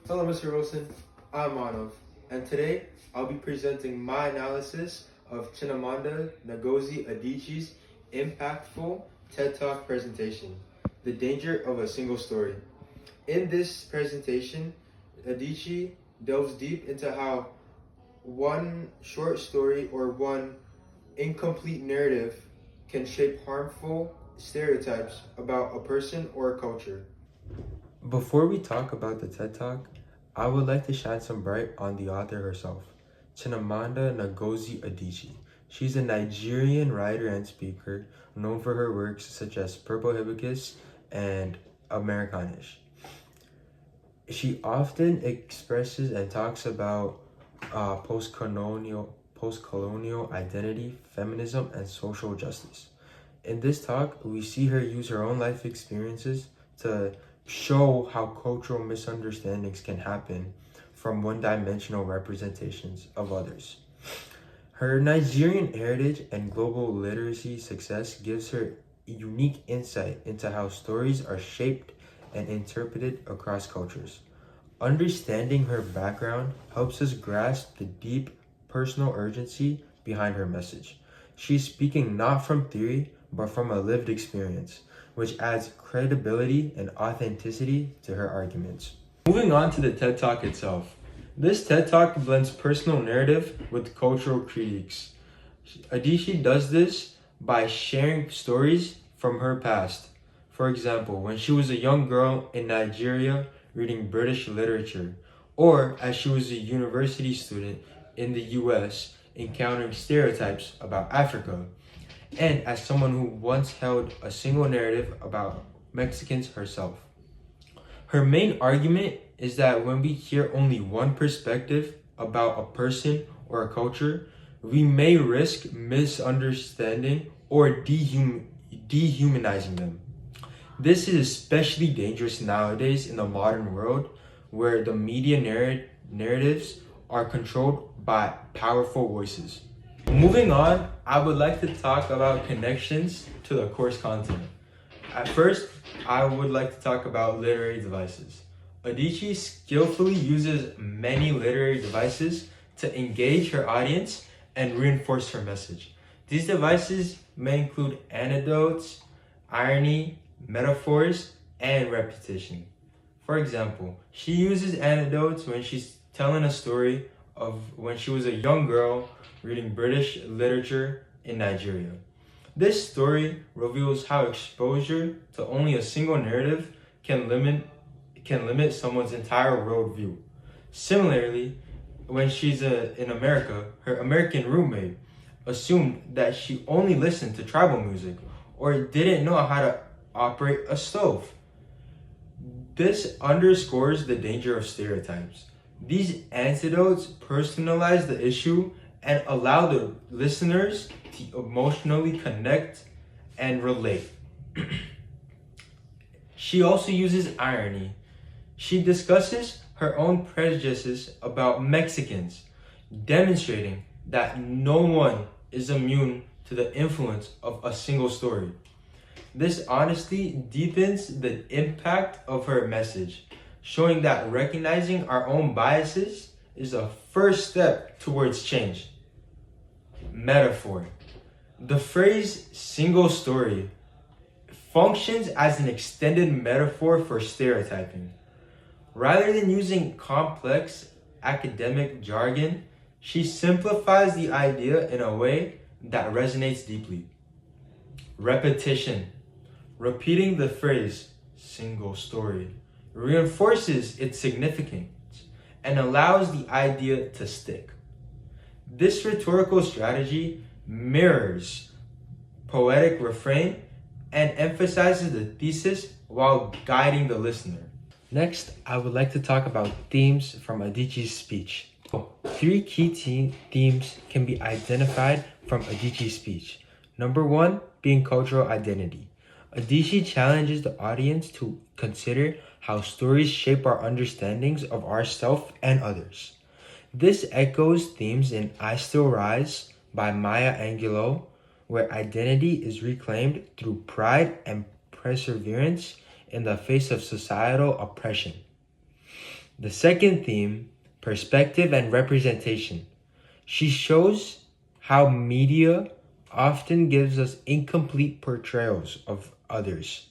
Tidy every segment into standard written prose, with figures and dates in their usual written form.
Hello, Mr. Wilson. I'm Manav, and today I'll be presenting my analysis of Chinamanda Ngozi Adichie's impactful TED Talk presentation, The Danger of a Single Story. In this presentation, Adichie delves deep into how one short story or one incomplete narrative can shape harmful stereotypes about a person or a culture. Before we talk about the TED Talk, I would like to shine some bright on the author herself, Chinamanda Ngozi Adichie. She's a Nigerian writer and speaker known for her works such as Purple Hibiscus and Americanish. She often expresses and talks about post-colonial identity, feminism, and social justice. In this talk, we see her use her own life experiences to show how cultural misunderstandings can happen from one-dimensional representations of others. Her Nigerian heritage and global literacy success gives her unique insight into how stories are shaped and interpreted across cultures. Understanding her background helps us grasp the deep personal urgency behind her message. She's speaking not from theory, but from a lived experience, which adds credibility and authenticity to her arguments. Moving on to the TED Talk itself. This TED Talk blends personal narrative with cultural critiques. Adichie does this by sharing stories from her past. For example, when she was a young girl in Nigeria reading British literature, or as she was a university student in the US encountering stereotypes about Africa, and as someone who once held a single narrative about Mexicans herself. Her main argument is that when we hear only one perspective about a person or a culture, we may risk misunderstanding or dehumanizing them. This is especially dangerous nowadays in the modern world where the media narratives are controlled by powerful voices. Moving on, I would like to talk about connections to the course content. At first, I would like to talk about literary devices. Adichie skillfully uses many literary devices to engage her audience and reinforce her message. These devices may include anecdotes, irony, metaphors, and repetition. For example, she uses anecdotes when she's telling a story of when she was a young girl reading British literature in Nigeria. This story reveals how exposure to only a single narrative can limit someone's entire worldview. Similarly, when she's in America, her American roommate assumed that she only listened to tribal music or didn't know how to operate a stove. This underscores the danger of stereotypes. These anecdotes personalize the issue and allow the listeners to emotionally connect and relate. She also uses irony. She discusses her own prejudices about Mexicans, demonstrating that no one is immune to the influence of a single story. This honesty deepens the impact of her message, showing that recognizing our own biases is a first step towards change. Metaphor. The phrase single story functions as an extended metaphor for stereotyping. Rather than using complex academic jargon, she simplifies the idea in a way that resonates deeply. Repetition. Repeating the phrase single story reinforces its significance and allows the idea to stick. This rhetorical strategy mirrors poetic refrain and emphasizes the thesis while guiding the listener. Next, I would like to talk about themes from Adichie's speech. Three key themes can be identified from Adichie's speech. Number one, being cultural identity. Adichie challenges the audience to consider how stories shape our understandings of ourselves and others. This echoes themes in I Still Rise by Maya Angelou, where identity is reclaimed through pride and perseverance in the face of societal oppression. The second theme, perspective and representation. She shows how media often gives us incomplete portrayals of others.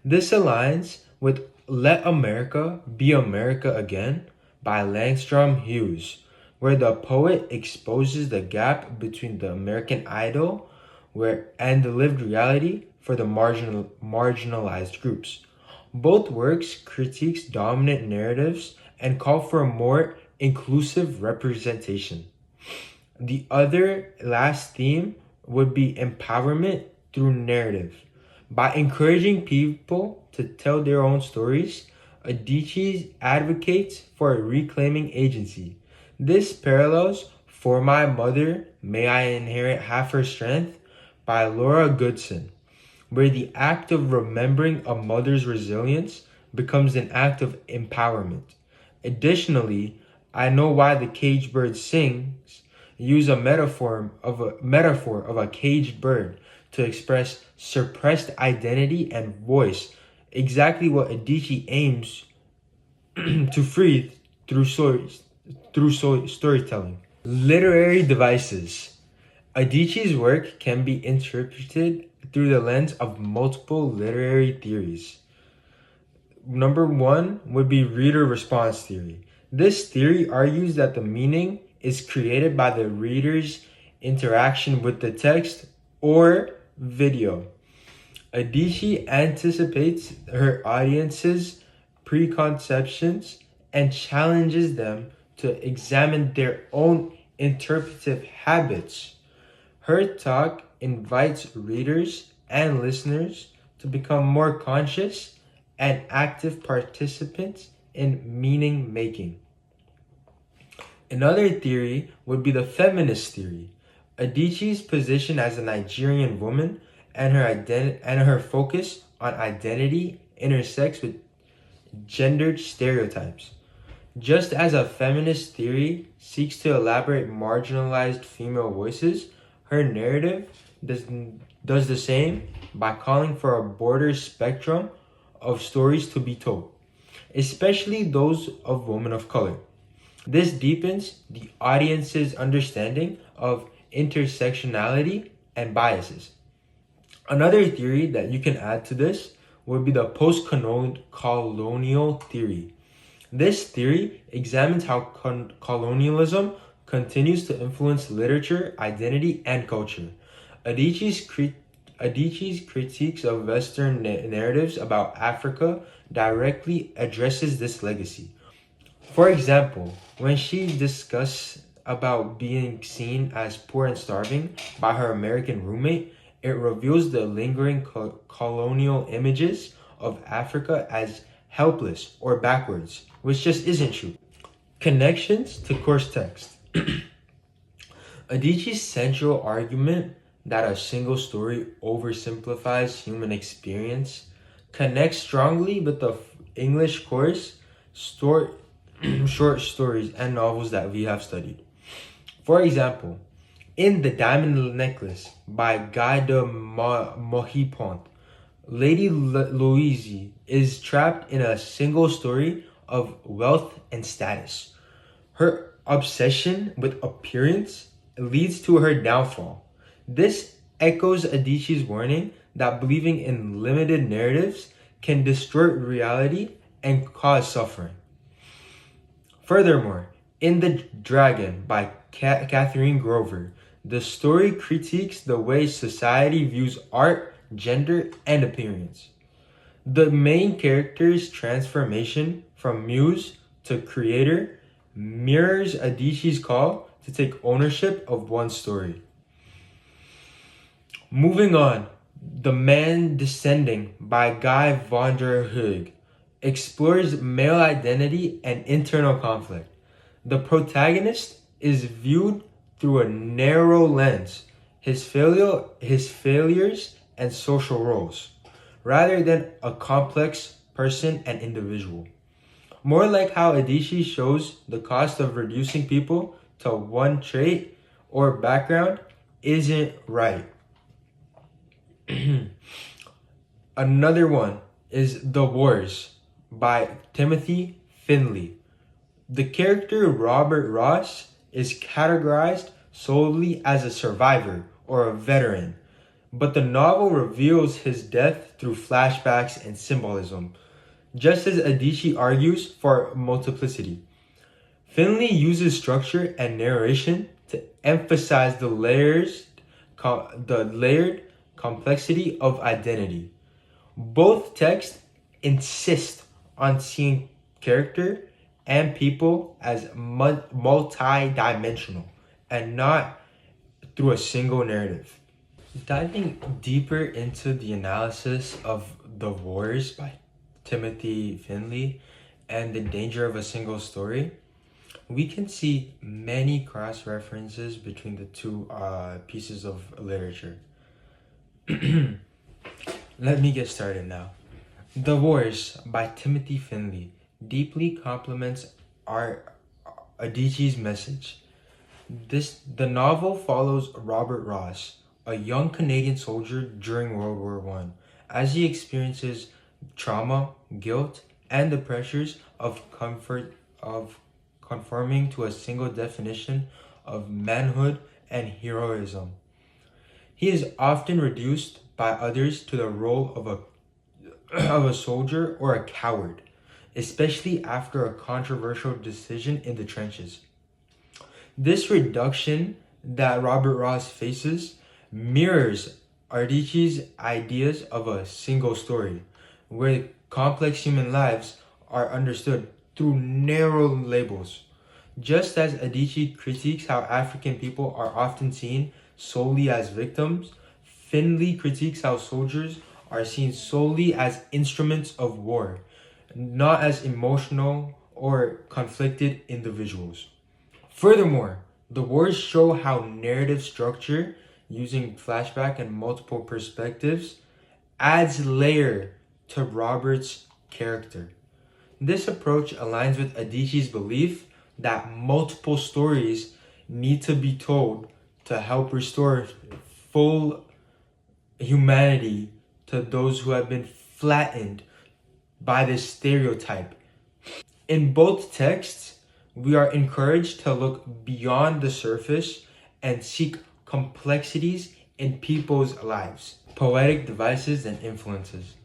This aligns with Let America Be America Again by Langstrom Hughes, where the poet exposes the gap between the American Idol and the lived reality for the marginalized groups. Both works critiques dominant narratives and call for a more inclusive representation. The other last theme would be empowerment through narrative. By encouraging people to tell their own stories, Adichie advocates for reclaiming agency. This parallels For My Mother, May I Inherit Half Her Strength by Laura Goodson, where the act of remembering a mother's resilience becomes an act of empowerment. Additionally, I Know Why the Caged Bird Sings use a metaphor of a caged bird to express suppressed identity and voice, exactly what Adichie aims to free through storytelling. Literary devices. Adichie's work can be interpreted through the lens of multiple literary theories. Number one would be reader response theory. This theory argues that the meaning is created by the reader's interaction with the text or video. Adichie anticipates her audience's preconceptions and challenges them to examine their own interpretive habits. Her talk invites readers and listeners to become more conscious and active participants in meaning making. Another theory would be the feminist theory. Adichie's position as a Nigerian woman and her focus on identity intersects with gendered stereotypes. Just as a feminist theory seeks to elaborate marginalized female voices, her narrative does the same by calling for a broader spectrum of stories to be told, especially those of women of color. This deepens the audience's understanding of intersectionality and biases. Another theory that you can add to this would be the post-colonial theory. This theory examines how colonialism continues to influence literature, identity, and culture. Adichie's critiques of Western narratives about Africa directly addresses this legacy. For example, when she discusses about being seen as poor and starving by her American roommate, it reveals the lingering colonial images of Africa as helpless or backwards, which just isn't true. Connections to course text. Adichie's central argument that a single story oversimplifies human experience connects strongly with the English course short stories and novels that we have studied. For example, in The Diamond Necklace by Guy de Mohipont, Lady Louise is trapped in a single story of wealth and status. Her obsession with appearance leads to her downfall. This echoes Adichie's warning that believing in limited narratives can distort reality and cause suffering. Furthermore, in The Dragon by Catherine Grover, the story critiques the way society views art, gender, and appearance. The main character's transformation from muse to creator mirrors Adichie's call to take ownership of one's story. Moving on, The Man Descending by Guy van der Heuvel explores male identity and internal conflict. The protagonist is viewed through a narrow lens, his failures and social roles, rather than a complex person and individual. More like how Adichie shows the cost of reducing people to one trait or background isn't right. Another one is The Wars by Timothy Finley, The character Robert Ross is categorized solely as a survivor or a veteran, but the novel reveals his death through flashbacks and symbolism, just as Adichie argues for multiplicity. Finley uses structure and narration to emphasize the layered complexity of identity. Both texts insist on seeing character and people as multi-dimensional and not through a single narrative. Diving deeper into the analysis of The Wars by Timothy Finley and The Danger of a Single Story, we can see many cross references between the two pieces of literature. Let me get started now. The Wars by Timothy Finley deeply complements our Adichie's message. The novel follows Robert Ross, a young Canadian soldier during World War One, as he experiences trauma, guilt, and the pressures of conforming to a single definition of manhood and heroism. He is often reduced by others to the role of a soldier or a coward, especially after a controversial decision in the trenches. This reduction that Robert Ross faces mirrors Adichie's ideas of a single story, where complex human lives are understood through narrow labels. Just as Adichie critiques how African people are often seen solely as victims, Finley critiques how soldiers are seen solely as instruments of war, not as emotional or conflicted individuals. Furthermore, the wars show how narrative structure, using flashback and multiple perspectives, adds layer to Robert's character. This approach aligns with Adichie's belief that multiple stories need to be told to help restore full humanity to those who have been flattened by this stereotype. In both texts, we are encouraged to look beyond the surface and seek complexities in people's lives. Poetic devices and influences.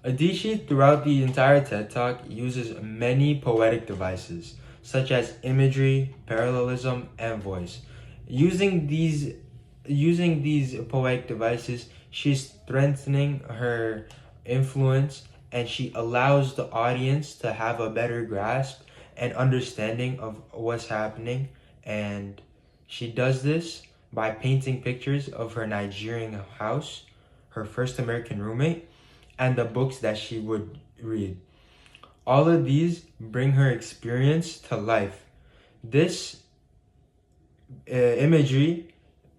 Adichie, throughout the entire TED Talk, uses many poetic devices, such as imagery, parallelism, and voice. Using these poetic devices, she's strengthening her influence and she allows the audience to have a better grasp and understanding of what's happening. And she does this by painting pictures of her Nigerian house, her first American roommate, and the books that she would read. All of these bring her experience to life. This imagery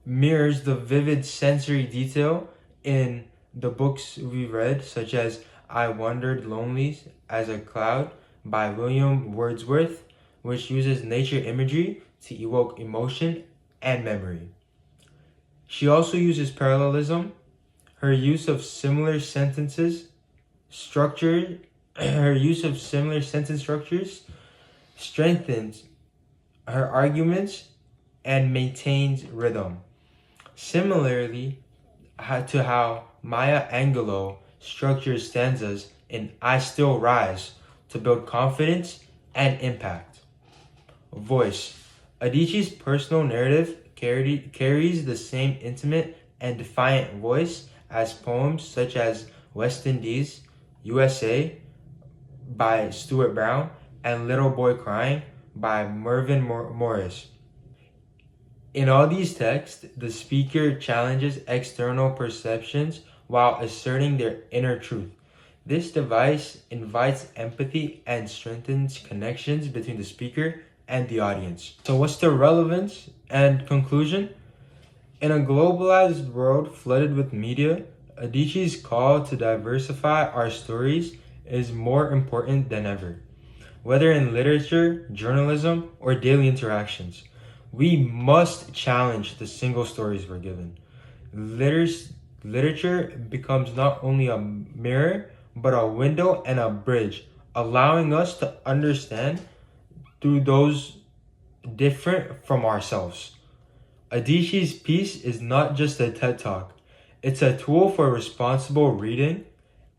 mirrors the vivid sensory detail in the books we've read, such as I Wandered Lonely as a Cloud by William Wordsworth, which uses nature imagery to evoke emotion and memory. She also uses parallelism. Her use of similar sentence structures strengthens her arguments and maintains rhythm. Similarly to how Maya Angelou structures stanzas in I Still Rise to build confidence and impact. Voice. Adichie's personal narrative carries the same intimate and defiant voice as poems such as West Indies, USA by Stuart Brown, and Little Boy Crying by Mervyn Morris. In all these texts, the speaker challenges external perceptions while asserting their inner truth. This device invites empathy and strengthens connections between the speaker and the audience. So what's the relevance and conclusion? In a globalized world flooded with media, Adichie's call to diversify our stories is more important than ever. Whether in literature, journalism, or daily interactions, we must challenge the single stories we're given. Literature becomes not only a mirror, but a window and a bridge, allowing us to understand through those different from ourselves. Adishi's piece is not just a TED Talk, it's a tool for responsible reading,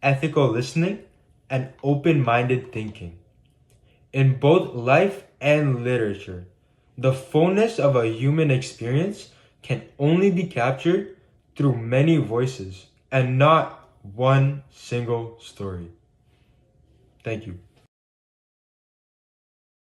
ethical listening, and open minded thinking. In both life and literature, the fullness of a human experience can only be captured through many voices and not one single story. Thank you.